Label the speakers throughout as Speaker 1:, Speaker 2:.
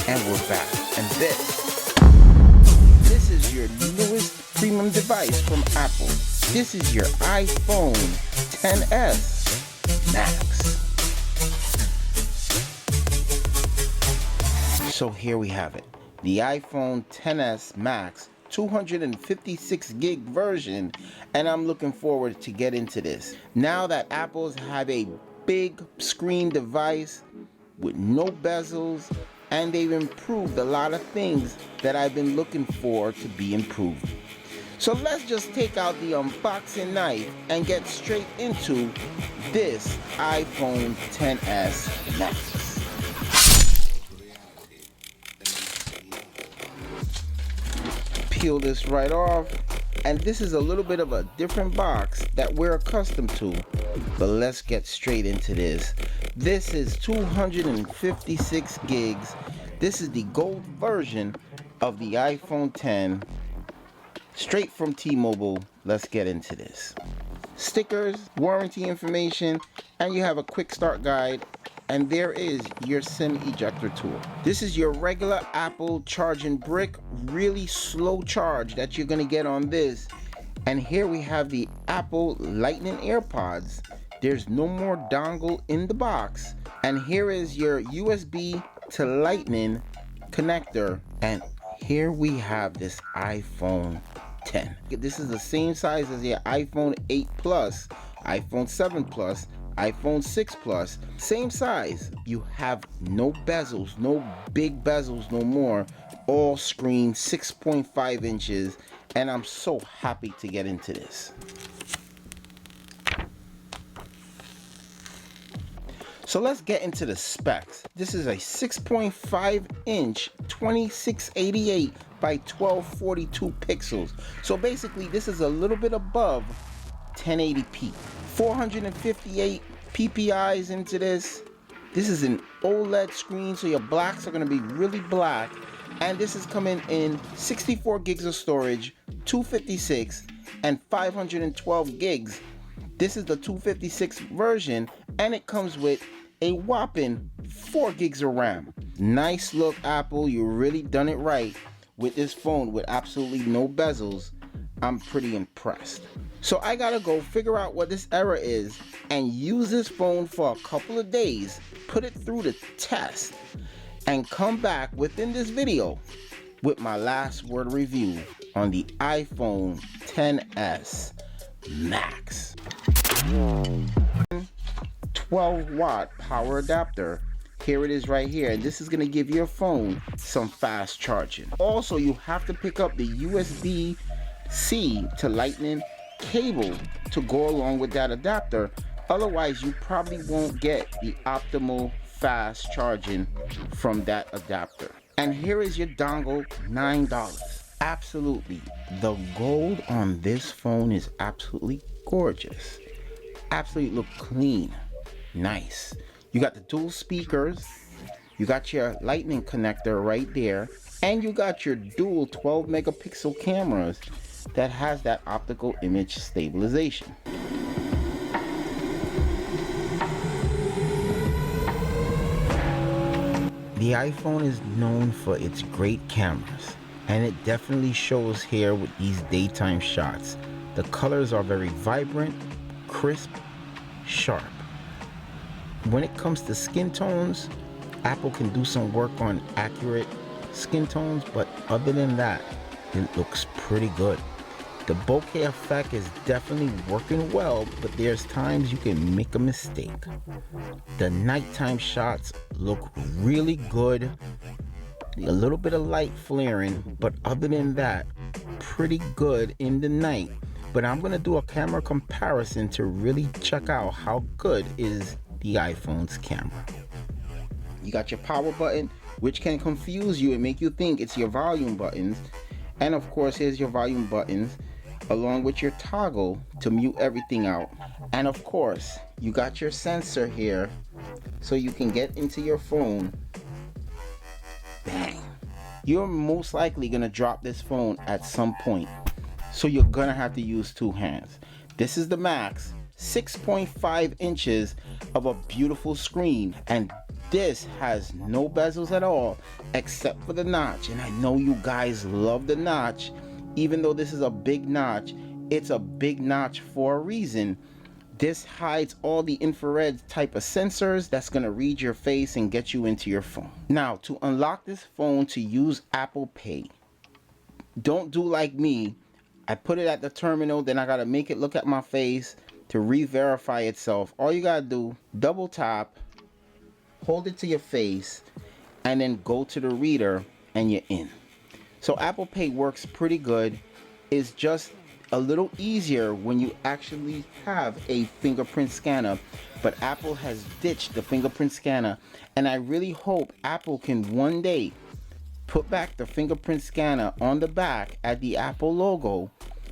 Speaker 1: And we're back. And this is your newest premium device from Apple. This is your iPhone XS Max. So here we have it. The iPhone XS Max 256 gig version, and I'm looking forward to get into this. Now that Apple's have a big screen device with no bezels, and they've improved a lot of things that I've been looking for to be improved. So let's just take out the unboxing knife and get straight into this iPhone XS Max. Peel this right off, and this is a little bit of a different box that we're accustomed to, but let's get straight into this. This is 256 gigs. This is the gold version of the iPhone X, straight from T-Mobile. Let's get into this. Stickers, warranty information, and you have a quick start guide, and there is your SIM ejector tool. This is your regular Apple charging brick, really slow charge that you're gonna get on this. And here we have the Apple Lightning AirPods. There's no more dongle in the box. And here is your USB to Lightning connector. And here we have this iPhone X. This is the same size as your iPhone 8 Plus, iPhone 7 Plus, iPhone 6 Plus. Same size. You have no bezels, no big bezels no more. All screen 6.5 inches. And I'm so happy to get into this. So let's get into the specs. This is a 6.5 inch 2688 by 1242 pixels. So basically this is a little bit above 1080p. 458 PPIs into this. This is an OLED screen, so your blacks are going to be really black. And this is coming in 64 gigs of storage, 256 and 512 gigs. This is the 256 version, and it comes with a whopping 4 gigs of RAM. Nice look, Apple. You really done it right with this phone with absolutely no bezels. I'm pretty impressed. So I gotta go figure out what this error is and use this phone for a couple of days, put it through the test, and come back within this video with my last word review on the iPhone XS Max. 12-watt power adapter. Here it is right here, and this is going to give your phone some fast charging. Also, you have to pick up the USB-C to Lightning cable to go along with that adapter. Otherwise, you probably won't get the optimal fast charging from that adapter. And here is your dongle, $9. Absolutely, the gold on this phone is absolutely gorgeous. Absolutely look clean, nice. You got the dual speakers, you got your lightning connector right there, and you got your dual 12 megapixel cameras that has that optical image stabilization. The iPhone is known for its great cameras, and it definitely shows here with these daytime shots. The colors are very vibrant, crisp, sharp. When it comes to skin tones, Apple can do some work on accurate skin tones, but other than that, it looks pretty good. The bokeh effect is definitely working well, but there's times you can make a mistake. The nighttime shots look really good. A little bit of light flaring, but other than that, pretty good in the night. But I'm gonna do a camera comparison to really check out how good is the iPhone's camera. You got your power button, which can confuse you and make you think it's your volume buttons. And of course, here's your volume buttons, along with your toggle to mute everything out. And of course, you got your sensor here, so you can get into your phone. Bang. You're most likely gonna drop this phone at some point, so you're gonna have to use two hands. This is the Max, 6.5 inches of a beautiful screen, and This has no bezels at all except for the notch, and I know you guys love the notch. Even though this is a big notch, it's a big notch for a reason. This hides all the infrared type of sensors that's going to read your face and get you into your phone. Now, to unlock this phone to use Apple Pay, don't do like me. I put it at the terminal, then I got to make it look at my face to re-verify itself. All you got to do, double tap, hold it to your face, and then go to the reader and you're in. So Apple Pay works pretty good. It's just a little easier when you actually have a fingerprint scanner, but Apple has ditched the fingerprint scanner, and I really hope Apple can one day put back the fingerprint scanner on the back at the Apple logo.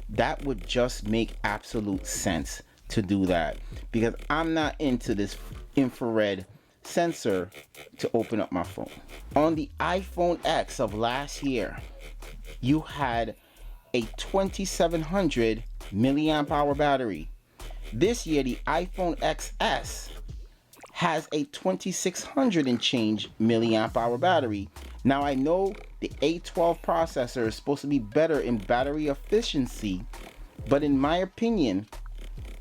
Speaker 1: That would just make absolute sense to do that, because I'm not into this infrared sensor to open up my phone. On the iPhone X of last year, you had a 2700 milliamp hour battery. This year, the iPhone XS has a 2600 and change milliamp hour battery. Now, I know the A12 processor is supposed to be better in battery efficiency, but in my opinion,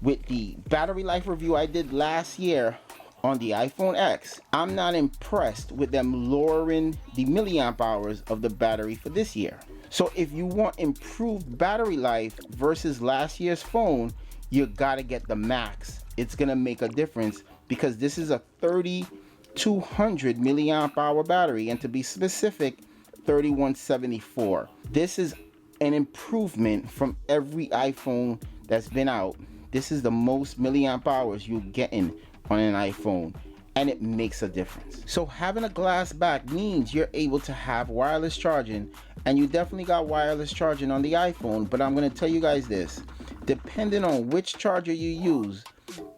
Speaker 1: with the battery life review I did last year on the iPhone X, I'm not impressed with them lowering the milliamp hours of the battery for this year. So if you want improved battery life versus last year's phone, you gotta get the Max. It's gonna make a difference, because this is a 3200 milliamp hour battery, and to be specific, 3174. This is an improvement from every iPhone that's been out. This is the most milliamp hours you're getting on an iPhone, and it makes a difference. So having a glass back means you're able to have wireless charging, and you definitely got wireless charging on the iPhone. But I'm going to tell you guys this, depending on which charger you use,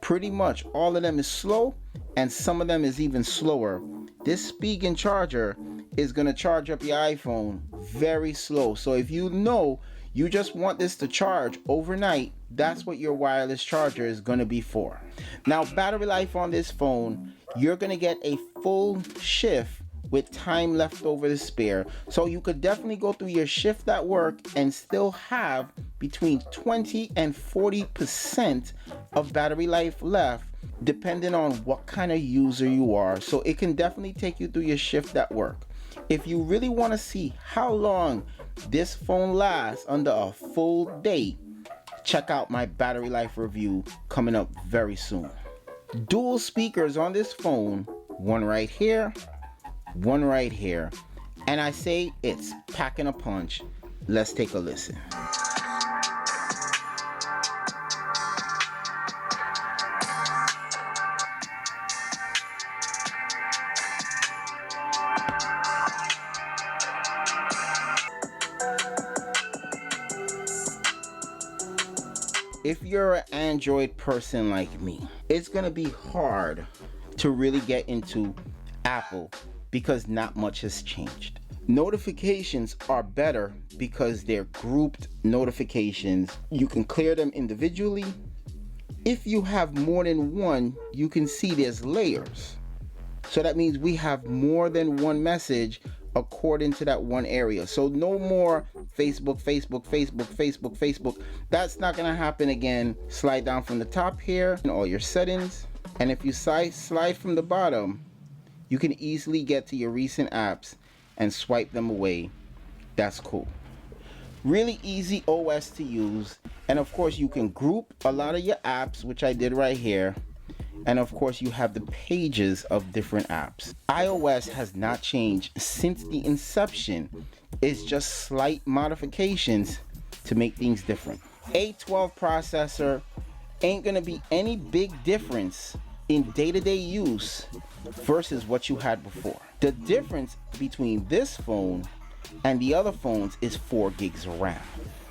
Speaker 1: pretty much all of them is slow, and some of them is even slower. This Spigen charger is going to charge up your iPhone very slow. So if you know you just want this to charge overnight, that's what your wireless charger is going to be for. Now, battery life on this phone, you're going to get a full shift with time left over to spare. So you could definitely go through your shift at work and still have between 20 and 40% of battery life left, depending on what kind of user you are. So it can definitely take you through your shift at work. If you really want to see how long this phone lasts under a full day, check out my battery life review coming up very soon. Dual speakers on this phone, one right here, one right here, and I say it's packing a punch. Let's take a listen. If you're an Android person like me, it's gonna be hard to really get into Apple because not much has changed. Notifications are better because they're grouped notifications. You can clear them individually. If you have more than one, you can see there's layers. So that means we have more than one message according to that one area. So no more Facebook, Facebook, Facebook, Facebook, Facebook. That's not gonna happen again. Slide down from the top here in all your settings. And if you slide from the bottom, you can easily get to your recent apps and swipe them away. That's cool. Really easy OS to use. And of course you can group a lot of your apps, which I did right here. And of course you have the pages of different apps. iOS has not changed since the inception. It's just slight modifications to make things different. A12 processor ain't gonna be any big difference in day-to-day use versus what you had before. The difference between this phone and the other phones is 4 gigs of RAM.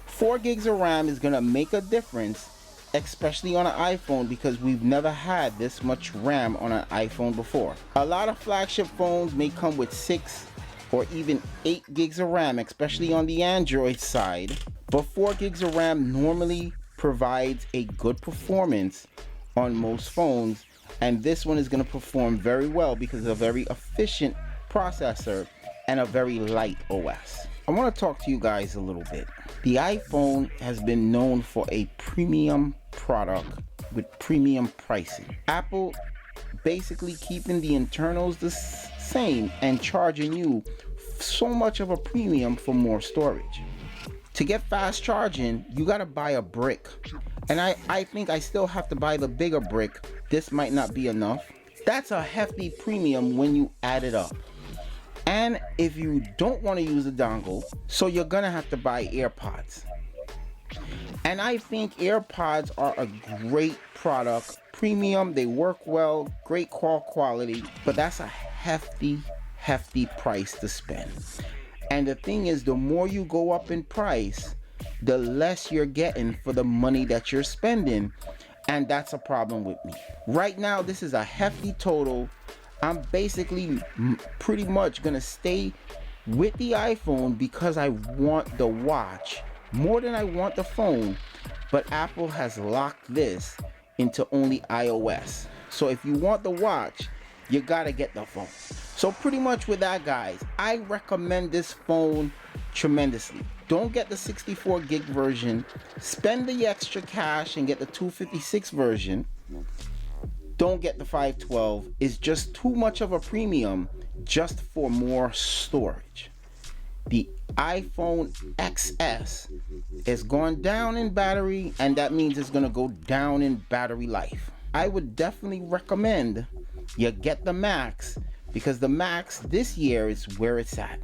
Speaker 1: 4 gigs of RAM is gonna make a difference, especially on an iPhone, because we've never had this much RAM on an iPhone before. A lot of flagship phones may come with 6 or even 8 gigs of RAM, especially on the Android side, but 4 gigs of RAM normally provides a good performance on most phones, and this one is going to perform very well because of a very efficient processor and a very light OS. I want to talk to you guys a little bit. The iPhone has been known for a premium product with premium pricing. Apple basically keeping the internals the same and charging you so much of a premium for more storage. To get fast charging, you gotta buy a brick, and I think I still have to buy the bigger brick. This might not be enough. That's a hefty premium when you add it up. And if you don't want to use a dongle, so you're gonna have to buy AirPods. And I think AirPods are a great product, premium, they work well, great call quality, but that's a hefty price to spend. And the thing is, the more you go up in price, the less you're getting for the money that you're spending, and that's a problem with me. Right now, this is a hefty total. I'm basically pretty much gonna stay with the iPhone because I want the watch more than I want the phone, but Apple has locked this into only iOS. So if you want the watch, you gotta get the phone. So pretty much with that, guys, I recommend this phone tremendously. Don't get the 64 gig version. Spend the extra cash and get the 256 version. Don't get the 512. It's just too much of a premium just for more storage. The iPhone XS is going down in battery, and that means it's gonna go down in battery life. I would definitely recommend you get the Max, because the Max this year is where it's at.